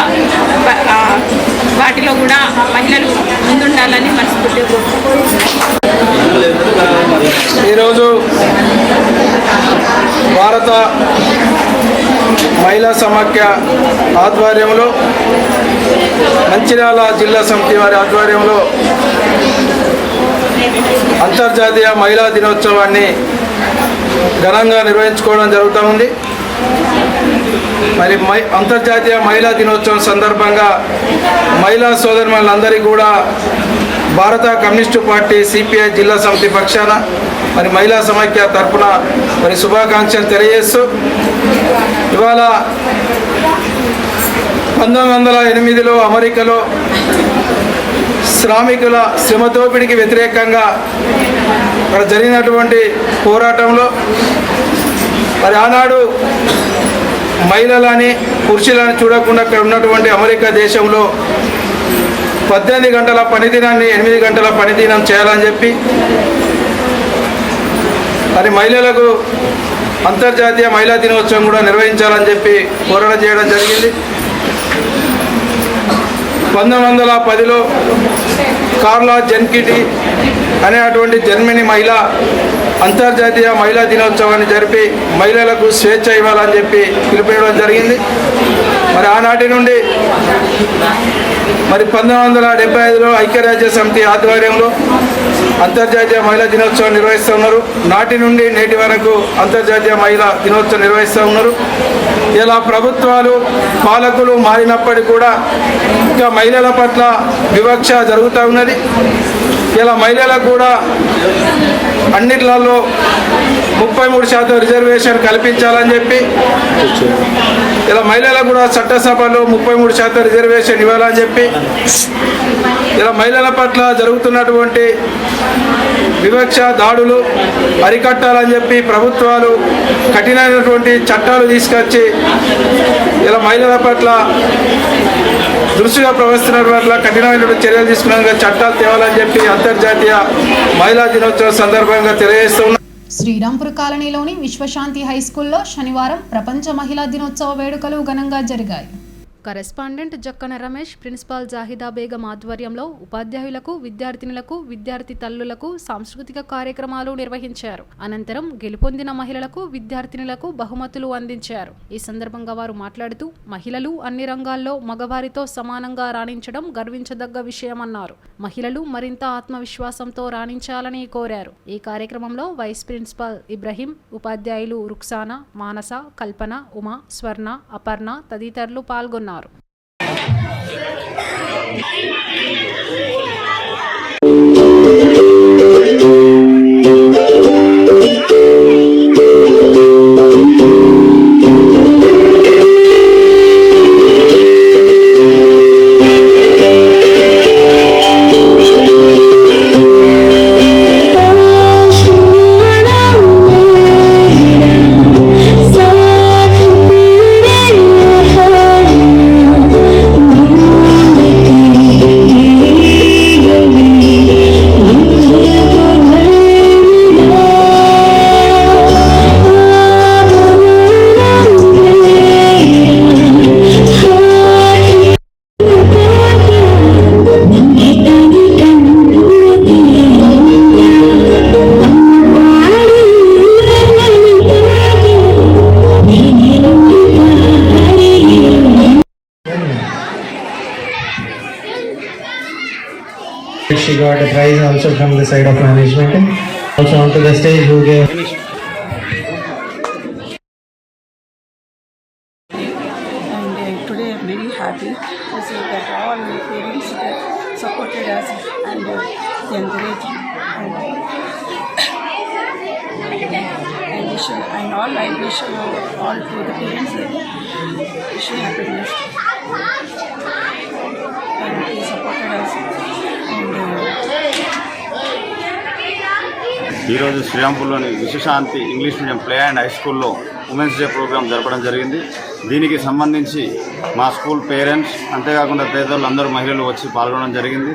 వాటిలో కూడా మహిళలు ముందుండాలని మనస్ఫూర్తిగా కోరుకుంటున్నాను. ఈరోజు భారత మహిళా సమాఖ్య ఆధ్వర్యంలో మంచిర్యాల జిల్లా సమితి వారి ఆధ్వర్యంలో అంతర్జాతీయ మహిళా దినోత్సవాన్ని ఘనంగా నిర్వహించుకోవడం జరుగుతూ ఉంది. మరి అంతర్జాతీయ మహిళా దినోత్సవం సందర్భంగా మహిళా సోదరులందరికీ కూడా భారత కమ్యూనిస్టు పార్టీ సిపిఐ జిల్లా సమితి పక్షాన మరి మహిళా సమాఖ్య తరఫున మరి శుభాకాంక్షలు తెలియజేస్తూ, ఇవాళ 1908లో అమెరికాలో శ్రామికుల శ్రమదోపిడికి వ్యతిరేకంగా అక్కడ జరిగినటువంటి పోరాటంలో మరి ఆనాడు మహిళలని పురుషులని చూడకుండా అక్కడ ఉన్నటువంటి అమెరికా దేశంలో 18 గంటల పనిదినాన్ని 8 గంటల పనిదినం చేయాలని చెప్పి మరి మహిళలకు అంతర్జాతీయ మహిళా దినోత్సవం కూడా నిర్వహించాలని చెప్పి పోరాటం చేయడం జరిగింది. 1910లో కార్లా జెన్కిటీ అనేటువంటి జర్మనీ మహిళ అంతర్జాతీయ మహిళా దినోత్సవాన్ని జరిపి మహిళలకు స్వేచ్ఛ ఇవ్వాలని చెప్పి పిలుపునివ్వడం జరిగింది. మరి ఆనాటి నుండి మరి 1975లో ఐక్యరాజ్య సమితి ఆధ్వర్యంలో అంతర్జాతీయ మహిళా దినోత్సవం నిర్వహిస్తూ ఉన్నారు. నాటి నుండి నేటి వరకు అంతర్జాతీయ మహిళా దినోత్సవం నిర్వహిస్తూ ఉన్నారు. ఇలా ప్రభుత్వాలు పాలకులు మారినప్పటికీ కూడా ఇంకా మహిళల పట్ల వివక్ష జరుగుతూ ఉన్నది. ఇలా మహిళలకు కూడా అన్నిట్లలో 33% రిజర్వేషన్ కల్పించాలని చెప్పి ఇలా మహిళలకు కూడా చట్టసభలో 33% రిజర్వేషన్ ఇవ్వాలని చెప్పి ఇలా మహిళల పట్ల జరుగుతున్నటువంటి వివక్ష దాడులు అరికట్టాలని చెప్పి ప్రభుత్వాలు కఠినమైనటువంటి చట్టాలు తీసుకొచ్చి ఇలా మహిళల పట్ల దృష్టిగా ప్రవర్తిస్తున్న పట్ల కఠినమైనటువంటి చర్యలు తీసుకున్న చట్టాలు తేవాలని చెప్పి అంతర్జాతీయ మహిళా దినోత్సవం సందర్భంగా తెలియజేస్తున్నారు. శ్రీరాంపూర్ కాలనీలోని విశ్వశాంతి హై స్కూల్లో శనివారం ప్రపంచ మహిళా దినోత్సవ వేడుకలు ఘనంగా జరిగాయి. కరెస్పాండెంట్ జక్కన రమేష్, ప్రిన్సిపాల్ జాహిదా బేగం ఆధ్వర్యంలో ఉపాధ్యాయులకు, విద్యార్థినులకు, విద్యార్థి తల్లులకు సాంస్కృతిక కార్యక్రమాలు నిర్వహించారు. అనంతరం గెలుపొందిన మహిళలకు, విద్యార్థినులకు బహుమతులు అందించారు. ఈ సందర్భంగా వారు మాట్లాడుతూ మహిళలు అన్ని రంగాల్లో మగవారితో సమానంగా రాణించడం గర్వించదగ్గ విషయమన్నారు. మహిళలు మరింత ఆత్మవిశ్వాసంతో రాణించాలని కోరారు. ఈ కార్యక్రమంలో వైస్ ప్రిన్సిపాల్ ఇబ్రహీం, ఉపాధ్యాయులు రుక్సానా, మానస, కల్పన, ఉమా, స్వర్ణ, అపర్ణ తదితరులు పాల్గొన్నారు. She got a prize also from the side of management. Also onto the stage who gave. And today I'm very happy to see that all my parents supported us and they encouraged I wish all to the parents wish you happiness and they supported us. ఈరోజు శ్రీరాంపూర్లోని Vishwashanti English medium play and high స్కూల్లో women's day program జరపడం జరిగింది. దీనికి సంబంధించి మా school parents అంతేకాకుండా తదితరులు అందరూ మహిళలు వచ్చి పాల్గొనడం జరిగింది.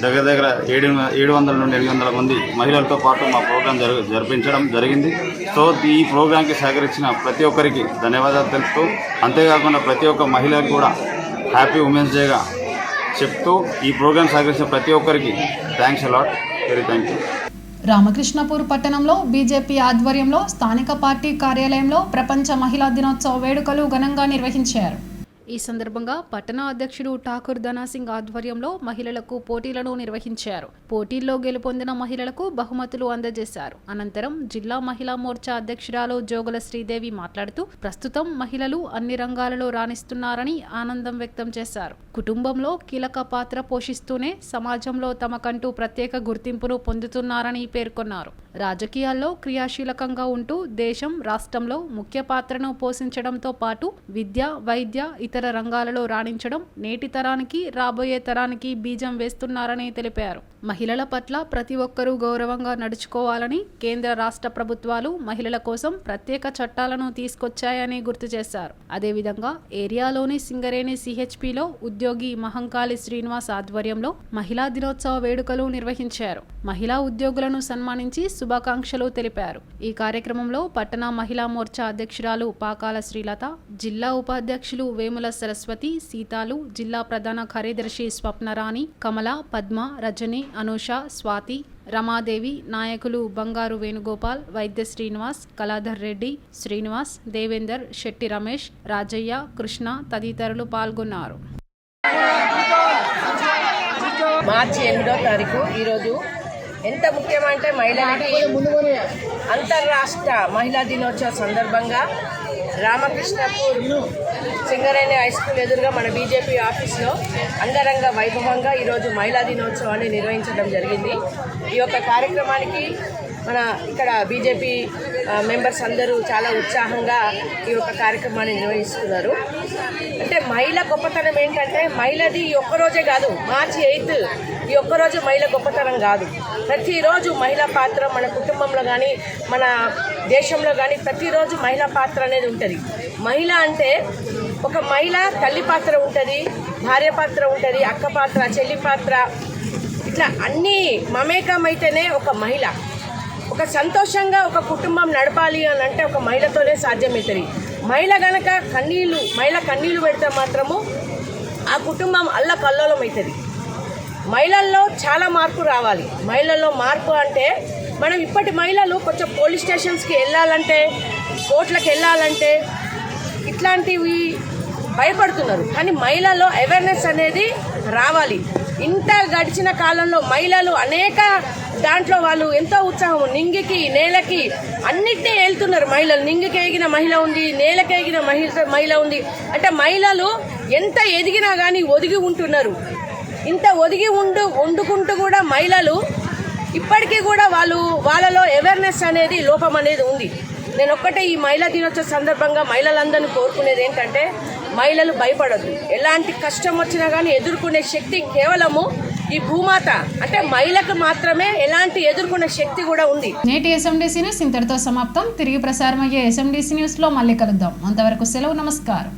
దగ్గర 700 నుండి 800 మంది మహిళలతో పాటు మా ప్రోగ్రాం జరిపించడం జరిగింది. సో ఈ ప్రోగ్రాంకి సహకరించిన ప్రతి ఒక్కరికి ధన్యవాదాలు తెలుపుతూ, అంతేకాకుండా ప్రతి ఒక్క మహిళకు కూడా హ్యాపీ ఉమెన్స్ డేగా చెప్తూ ఈ ప్రోగ్రాం సహకరించిన ప్రతి ఒక్కరికి thanks a lot. Very thank you. Ramakrishnapur పట్టణంలో బీజేపీ ఆధ్వర్యంలో స్థానిక పార్టీ కార్యాలయంలో ప్రపంచ మహిళా దినోత్సవ వేడుకలు ఘనంగా నిర్వహించారు. ఈ సందర్భంగా పట్టణ అధ్యక్షుడు ఠాకూర్ ధనాసింగ్ ఆధ్వర్యంలో మహిళలకు పోటీలను నిర్వహించారు. పోటీల్లో గెలుపొందిన మహిళలకు బహుమతులు అందజేశారు. అనంతరం జిల్లా మహిళా మోర్చా అధ్యక్షురాలు జోగుల శ్రీదేవి మాట్లాడుతూ ప్రస్తుతం మహిళలు అన్ని రంగాలలో రాణిస్తున్నారని ఆనందం వ్యక్తం చేశారు. కుటుంబంలో కీలక పాత్ర పోషిస్తూనే సమాజంలో తమకంటూ ప్రత్యేక గుర్తింపును పొందుతున్నారని పేర్కొన్నారు. రాజకీయాల్లో క్రియాశీలకంగా ఉంటూ దేశం, రాష్ట్రంలో ముఖ్య పాత్రను పోషించడంతో పాటు విద్య, వైద్య, ఇతర రంగాలలో రాణించడం నేటి తరానికి, రాబోయే తరానికి బీజం వేస్తున్నారని తెలిపారు. మహిళల పట్ల ప్రతి ఒక్కరూ గౌరవంగా నడుచుకోవాలని కేంద్ర, రాష్ట్ర ప్రభుత్వాలు మహిళల కోసం ప్రత్యేక చట్టాలను తీసుకొచ్చాయని గుర్తు చేశారు. అదేవిధంగా ఏరియాలోని సింగరేణి సిహెచ్పిలో ఉద్యోగి మహంకాళి శ్రీనివాస్ ఆధ్వర్యంలో మహిళా దినోత్సవ వేడుకలు నిర్వహించారు. మహిళా ఉద్యోగులను సన్మానించి శుభాకాంక్షలు తెలిపారు. ఈ కార్యక్రమంలో పట్టణ మహిళా మోర్చా అధ్యక్షురాలు పాకాల శ్రీలత, జిల్లా ఉపాధ్యక్షులు వేముల సరస్వతి, సీతాలు, జిల్లా ప్రధాన కార్యదర్శి స్వప్నరాణి, కమల, పద్మ, రజని, అనూష, స్వాతి, రమాదేవి, నాయకులు బంగారు వేణుగోపాల్, వైద్య శ్రీనివాస్, కళాధర్ రెడ్డి, శ్రీనివాస్, దేవేందర్, శెట్టి రమేష్, రాజయ్య, కృష్ణ తదితరులు పాల్గొన్నారు. మార్చి 8వ తారీఖు ఈరోజు ఎంత ముఖ్యమంటే మహిళలకి అంతర్రాష్ట్ర మహిళా దినోత్సవ సందర్భంగా రామకృష్ణపూర్ సింగరేణి హై స్కూల్ ఎదురుగా మన బీజేపీ ఆఫీస్లో అంగరంగ వైభవంగా ఈరోజు మహిళా దినోత్సవాన్ని నిర్వహించడం జరిగింది. ఈ యొక్క కార్యక్రమానికి మన ఇక్కడ బీజేపీ మెంబర్స్ అందరూ చాలా ఉత్సాహంగా ఈ యొక్క కార్యక్రమాన్ని నిర్వహిస్తున్నారు. అంటే మహిళ గొప్పతనం ఏంటంటే మహిళది ఈ ఒక్కరోజే కాదు, మార్చి 8 ఈ ఒక్కరోజు మహిళ గొప్పతనం కాదు. ప్రతిరోజు మహిళా పాత్ర మన కుటుంబంలో కానీ మన దేశంలో కానీ ప్రతిరోజు మహిళా పాత్ర అనేది ఉంటుంది. మహిళ అంటే ఒక మహిళ తల్లి పాత్ర ఉంటుంది, భార్య పాత్ర ఉంటుంది, అక్క పాత్ర, చెల్లి పాత్ర, ఇట్లా అన్నీ మమేకమైతేనే ఒక మహిళ. ఒక సంతోషంగా ఒక కుటుంబం నడపాలి అని అంటే ఒక మహిళతోనే సాధ్యమవుతుంది. మహిళ కనుక మహిళ కన్నీళ్లు పెడితే మాత్రము ఆ కుటుంబం అల్లకల్లోలం అవుతుంది. మహిళల్లో చాలా మార్పు రావాలి. మహిళల్లో మార్పు అంటే మనం ఇప్పటి మహిళలు కొంచెం పోలీస్ స్టేషన్స్కి వెళ్ళాలంటే, కోర్టులకు వెళ్ళాలంటే ఇట్లాంటివి భయపడుతున్నారు. కానీ మహిళల్లో అవేర్నెస్ అనేది రావాలి. ఇంత గడిచిన కాలంలో మహిళలు అనేక దాంట్లో వాళ్ళు ఎంతో ఉత్సాహం, నింగికి నేలకి అన్నిటినీ వెళ్తున్నారు. మహిళలు నింగికి ఎగిన మహిళ ఉంది, నేలకి ఎగిన మహిళ ఉంది. అంటే మహిళలు ఎంత ఎదిగినా కానీ ఒదిగి ఉంటున్నారు. ఇంత ఒదిగి వండుకుంటూ కూడా మహిళలు ఇప్పటికీ కూడా వాళ్ళలో అవేర్నెస్ అనేది లోపం అనేది ఉంది. నేను ఒక్కటే ఈ మహిళా దినోత్సవ సందర్భంగా మహిళలందరినీ కోరుకునేది ఏంటంటే మహిళలు భయపడద్దు. ఎలాంటి కష్టం వచ్చినా కానీ ఎదుర్కొనే శక్తి కేవలము ఈ భూమాత అంటే మహిళకు మాత్రమే ఎలాంటి ఎదుర్కొనే శక్తి కూడా ఉంది. నేటి ఎస్ఎండిసి న్యూస్ ఇంతటితో సమాప్తం. తిరిగి ప్రసారమయ్యే ఎస్ఎండిసి న్యూస్లో మళ్ళీ కలుద్దాం. అంతవరకు సెలవు, నమస్కారం.